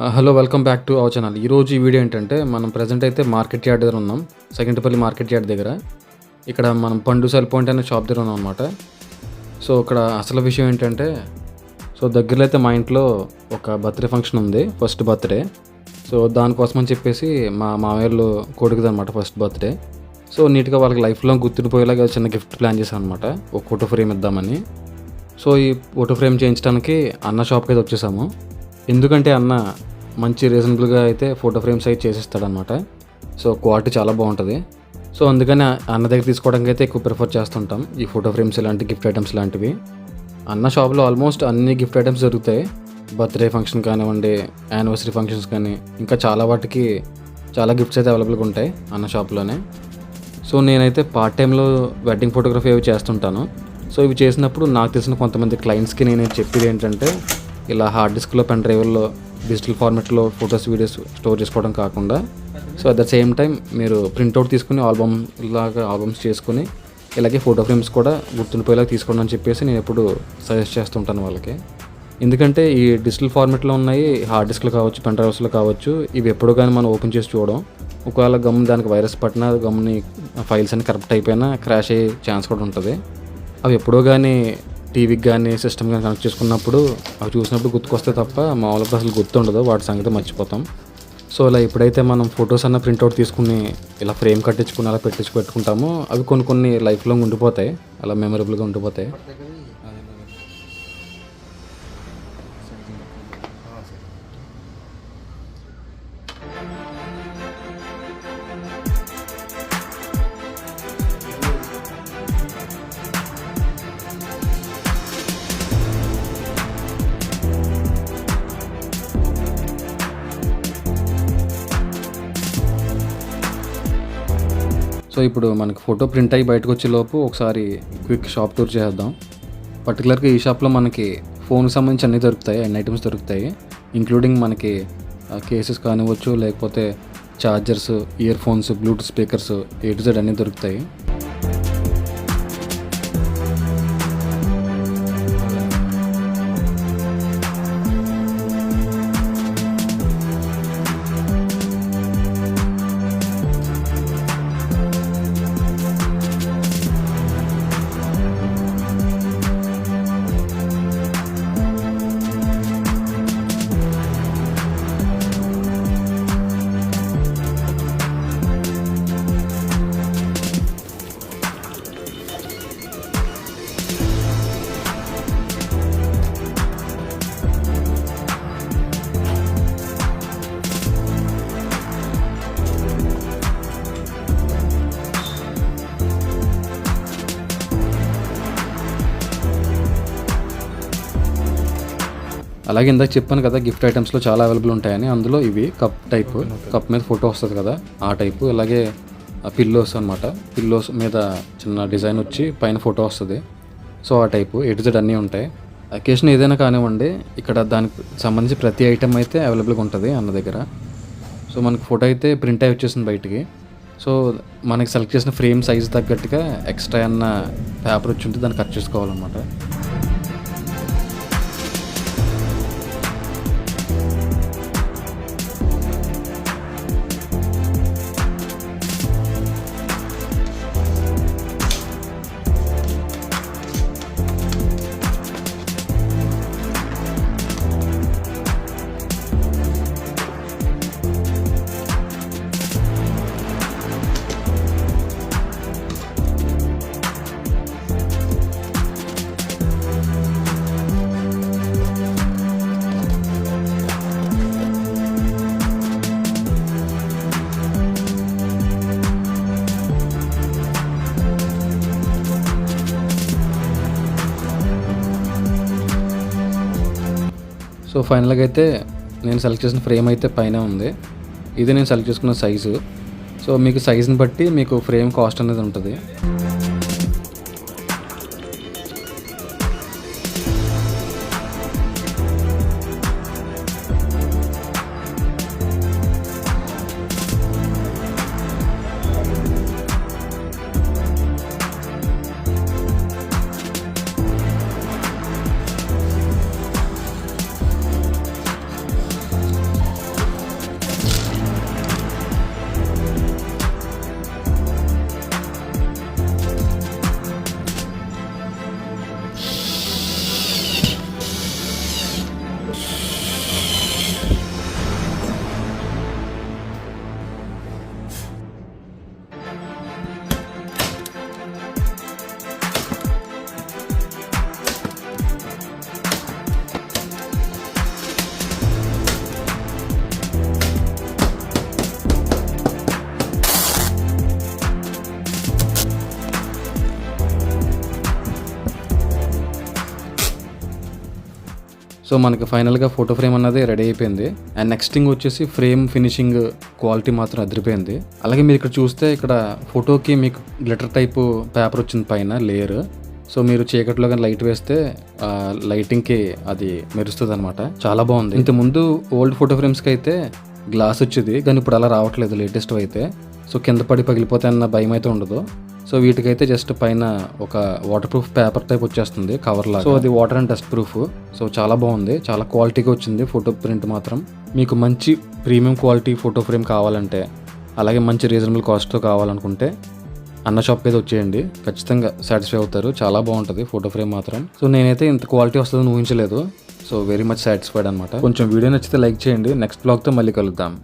Hello welcome back to our channel. ఈరోజు ఈ video ఏంటంటే మనం ప్రజెంట్ అయితే మార్కెట్ యార్డ్ దగ్గర ఉన్నాం. సెకండ్పల్లి మార్కెట్ యార్డ్ దగ్గర. ఇక్కడ మనం పండు సెల్ పాయింట్ అనే షాప్ దగ్గర ఉన్నాం అనమాట. సో ఇక్కడ అసలు విషయం ఏంటంటే దగ్గరలో అయితే మా ఇంట్లో ఒక బర్త్డే ఫంక్షన్ ఉంది, ఫస్ట్ బర్త్డే. సో దానికోసం అని చెప్పేసి మా మామయ్యలు కొడుకుది అనమాట ఫస్ట్ బర్త్డే. సో నీట్గా వాళ్ళకి లైఫ్లో గుర్తుండిపోయేలాగా చిన్న గిఫ్ట్ ప్లాన్ చేశాను అనమాట. ఒక ఫోటో ఫ్రేమ్ ఇద్దామని. సో ఈ ఫోటో ఫ్రేమ్ చేయించడానికి అన్న షాప్కి అయితే వచ్చేసాము. ఎందుకంటే అన్న మంచి రీజనబుల్గా అయితే ఫోటో ఫ్రేమ్స్ అయితే చేసిస్తాడనమాట. సో క్వాలిటీ చాలా బాగుంటుంది. సో అందుకని అన్న దగ్గర తీసుకోవడానికి అయితే ఎక్కువ ప్రిఫర్ చేస్తుంటాం ఈ ఫోటో ఫ్రేమ్స్, ఇలాంటి గిఫ్ట్ ఐటమ్స్ లాంటివి. అన్న షాప్లో ఆల్మోస్ట్ అన్ని గిఫ్ట్ ఐటమ్స్ దొరుకుతాయి. బర్త్డే ఫంక్షన్ కానివ్వండి, యానివర్సరీ ఫంక్షన్స్ కానీ, ఇంకా చాలా వాటికి చాలా గిఫ్ట్స్ అయితే అవైలబుల్గా ఉంటాయి అన్న షాప్లోనే. సో నేనైతే పార్ట్ టైంలో వెడ్డింగ్ ఫోటోగ్రఫీ అవి చేస్తుంటాను. సో ఇవి చేసినప్పుడు నాకు తెలిసిన కొంతమంది క్లయింట్స్కి నేను చెప్పేది ఏంటంటే, ఇలా హార్డ్ డిస్క్లో, పెన్ డ్రైవ్లో, డిజిటల్ ఫార్మాట్లో ఫొటోస్, వీడియోస్ స్టోర్ చేసుకోవడం కాకుండా, so at the same time మీరు ప్రింట్అవుట్ తీసుకుని ఆల్బమ్స్ చేసుకుని ఇలాగే ఫోటో ఫ్రేమ్స్ కూడా గుర్తుండిపోయేలాగా తీసుకోండి అని చెప్పేసి నేను ఎప్పుడు సజెస్ట్ చేస్తుంటాను వాళ్ళకి. ఎందుకంటే ఈ డిజిటల్ ఫార్మాట్లో ఉన్నాయి, హార్డ్ డిస్క్లో కావచ్చు, పెన్ డ్రైవ్స్లో కావచ్చు, ఇవి ఎప్పుడు కానీ మనం ఓపెన్ చేసి చూడడం. ఒకవేళ దానికి వైరస్ పట్టినా, గమ్ని ఫైల్స్ అన్ని కరప్ట్ అయిపోయినా క్రాష్ అయ్యే ఛాన్స్ కూడా ఉంటుంది. అవి ఎప్పుడో కానీ టీవీకి కానీ సిస్టమ్ కానీ కనెక్ట్ చేసుకున్నప్పుడు అవి చూసినప్పుడు గుర్తుకొస్తే తప్ప మామూలుగా అసలు గుర్తుండదు, వాటి సంగతి మర్చిపోతాం. సో ఇలా ఎప్పుడైతే మనం ఫొటోస్ అన్న ప్రింట్అవుట్ తీసుకుని ఇలా ఫ్రేమ్ కట్టించుకుని అలా పెట్టుకుంటామో అవి కొన్ని లైఫ్ లాంగ్ ఉండిపోతాయి, అలా మెమరబుల్గా ఉండిపోతాయి. సో ఇప్పుడు మనకి ఫోటో ప్రింట్ అయ్యి బయటకు వచ్చే లోపు ఒకసారి క్విక్ షాప్ టూర్ చేద్దాం. పర్టికులర్గా ఈ షాప్లో మనకి ఫోన్కి సంబంధించి అన్నీ దొరుకుతాయి, అన్ని ఐటమ్స్ దొరుకుతాయి. ఇంక్లూడింగ్ మనకి కేసెస్ కానివ్వచ్చు, లేకపోతే chargers, ear phones, Bluetooth speakers, A to Z అన్నీ దొరుకుతాయి. అలాగే ఇందాక చెప్పాను కదా గిఫ్ట్ ఐటమ్స్లో చాలా అవైలబుల్ ఉంటాయని. అందులో ఇవి కప్ మీద ఫోటో వస్తుంది కదా ఆ టైపు. అలాగే పిల్లోస్ అనమాట, పిల్లోస్ మీద చిన్న డిజైన్ వచ్చి పైన ఫోటో వస్తుంది. సో ఆ టైపు A to Z అన్నీ ఉంటాయి. అకేషన్ ఏదైనా కానివ్వండి, ఇక్కడ దానికి సంబంధించి ప్రతి ఐటమ్ అయితే అవైలబుల్గా ఉంటుంది అన్న దగ్గర. సో మనకి ఫోటో అయితే ప్రింట్ అయి వచ్చేసింది బయటికి. సో మనకి సెలెక్ట్ చేసిన ఫ్రేమ్ సైజ్ తగ్గట్టుగా ఎక్స్ట్రా అన్న పేపర్ వచ్చి ఉంటే దాన్ని కట్ చేసుకోవాలన్నమాట. సో ఫైనల్గా అయితే నేను సెలెక్ట్ చేసిన ఫ్రేమ్ అయితే పైన ఉంది. ఇది నేను సెలెక్ట్ చేసుకున్న సైజు. సో మీకు సైజుని బట్టి మీకు ఫ్రేమ్ కాస్ట్ అనేది ఉంటుంది. సో మనకి ఫైనల్గా ఫోటో ఫ్రేమ్ అన్నది రెడీ అయిపోయింది. అండ్ నెక్స్ట్ థింగ్ వచ్చేసి ఫ్రేమ్ ఫినిషింగ్ క్వాలిటీ మాత్రం అదిరిపోయింది. అలాగే మీరు ఇక్కడ చూస్తే ఇక్కడ ఫోటోకి మీకు గ్లిటర్ టైపు పేపర్ వచ్చింది పైన లేయర్. సో మీరు చీకట్లో కానీ లైట్ వేస్తే లైటింగ్కి అది మెరుస్తుంది అనమాట. చాలా బాగుంది. ఇంతకుముందు ఓల్డ్ ఫోటో ఫ్రేమ్స్కి అయితే గ్లాస్ వచ్చేది, కానీ ఇప్పుడు అలా రావట్లేదు లేటెస్ట్ అయితే. సో కింద పడి పగిలిపోతే అన్న భయం అయితే ఉండదు. సో వీటికైతే జస్ట్ పైన ఒక వాటర్ ప్రూఫ్ పేపర్ టైప్ వచ్చేస్తుంది కవర్ లాగా. సో అది water and dust proof. So చాలా బాగుంది, చాలా క్వాలిటీగా వచ్చింది ఫోటో ప్రింట్ మాత్రం. మీకు మంచి ప్రీమియం క్వాలిటీ ఫోటో ఫ్రేమ్ కావాలంటే, అలాగే మంచి రీజనబుల్ కాస్ట్తో కావాలనుకుంటే అన్న షాప్కి అయితే వచ్చేయండి, ఖచ్చితంగా సాటిస్ఫై అవుతారు. చాలా బాగుంటుంది ఫోటో ఫ్రేమ్ మాత్రం. సో నేనైతే ఇంత క్వాలిటీ వస్తుందని ఊహించలేదు. సో వెరీ మచ్ సాటిస్ఫైడ్ అనమాట. కొంచెం వీడియో నచ్చితే లైక్ చేయండి. నెక్స్ట్ బ్లాగ్తో మళ్ళీ కలుద్దాం.